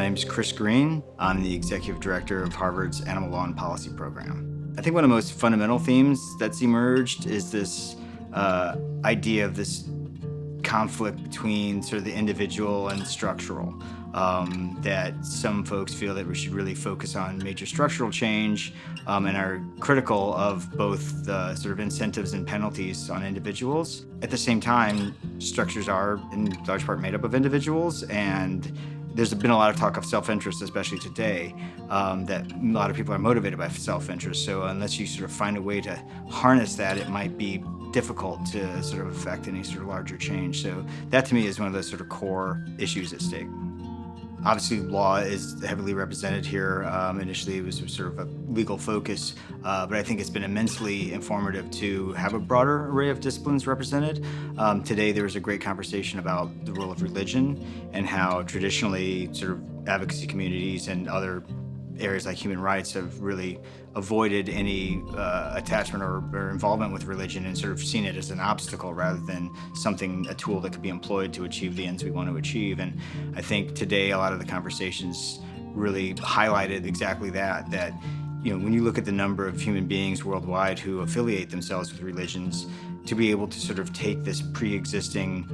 name is Chris Green. I'm the Executive Director of Harvard's Animal Law and Policy program. I think one of the most fundamental themes that's emerged is this idea of this conflict between sort of the individual and structural. That some folks feel that we should really focus on major structural change and are critical of both the sort of incentives and penalties on individuals. At the same time, structures are in large part made up of individuals, and there's been a lot of talk of self-interest, especially today, that a lot of people are motivated by self-interest. So unless you sort of find a way to harness that, it might be difficult to sort of affect any sort of larger change. So that to me is one of those sort of core issues at stake. Obviously, law is heavily represented here. Initially, it was sort of a legal focus, but I think it's been immensely informative to have a broader array of disciplines represented. Today, there was a great conversation about the role of religion and how traditionally sort of advocacy communities and other areas like human rights have really avoided any attachment or involvement with religion and sort of seen it as an obstacle rather than a tool that could be employed to achieve the ends we want to achieve. And I think today a lot of the conversations really highlighted exactly that when you look at the number of human beings worldwide who affiliate themselves with religions, to be able to sort of take this pre-existing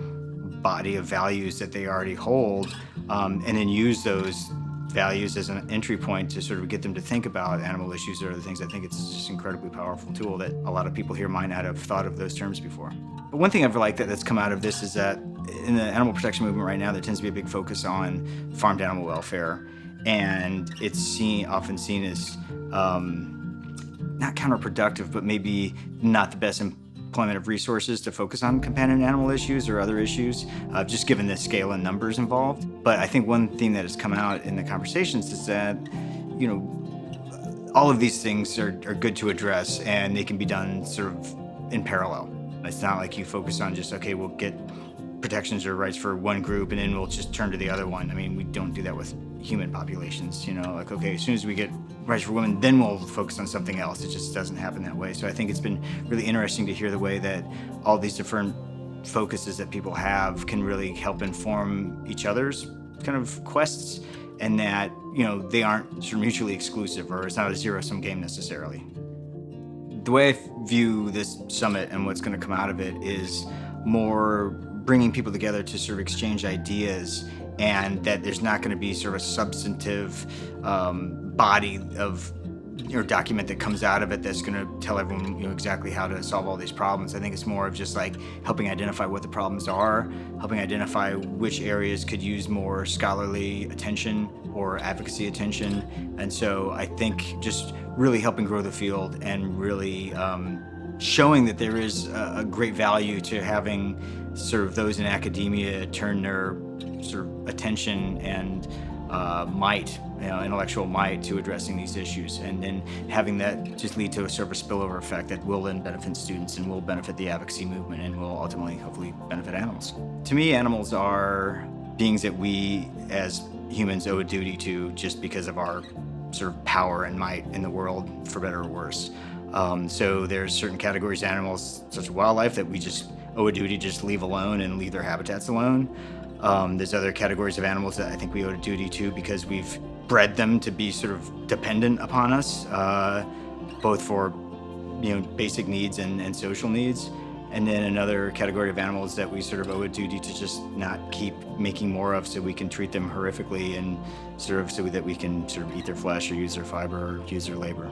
body of values that they already hold and then use those values as an entry point to sort of get them to think about animal issues or other things. I think it's just an incredibly powerful tool that a lot of people here might not have thought of those terms before. But one thing I've liked that's come out of this is that in the animal protection movement right now, there tends to be a big focus on farmed animal welfare, and it's often seen as not counterproductive, but maybe not the best employment of resources to focus on companion animal issues or other issues, just given the scale and numbers involved. But I think one thing that has come out in the conversations is that, all of these things are good to address, and they can be done sort of in parallel. It's not like you focus on just, okay, we'll get protections or rights for one group and then we'll just turn to the other one. I mean, we don't do that with human populations, like, okay, as soon as we get rights for women, then we'll focus on something else. It just doesn't happen that way. So I think it's been really interesting to hear the way that all these different focuses that people have can really help inform each other's kind of quests, and that, they aren't sort of mutually exclusive, or it's not a zero-sum game necessarily. The way I view this summit and what's going to come out of it is more bringing people together to sort of exchange ideas, and that there's not going to be sort of a substantive body of or document that comes out of it that's going to tell everyone exactly how to solve all these problems. I think it's more of just like helping identify what the problems are, helping identify which areas could use more scholarly attention or advocacy attention. And so I think just really helping grow the field and really showing that there is a great value to having sort of those in academia turn their sort of attention and intellectual might to addressing these issues, and then having that just lead to a sort of a spillover effect that will then benefit students and will benefit the advocacy movement and will ultimately, hopefully, benefit animals. To me, animals are beings that we as humans owe a duty to just because of our sort of power and might in the world, for better or worse. So there's certain categories of animals, such as wildlife, that we just owe a duty to just leave alone and leave their habitats alone. There's other categories of animals that I think we owe a duty to because we've bred them to be sort of dependent upon us, both for basic needs and social needs. And then another category of animals that we sort of owe a duty to just not keep making more of, so we can treat them horrifically and sort of so that we can sort of eat their flesh or use their fiber or use their labor.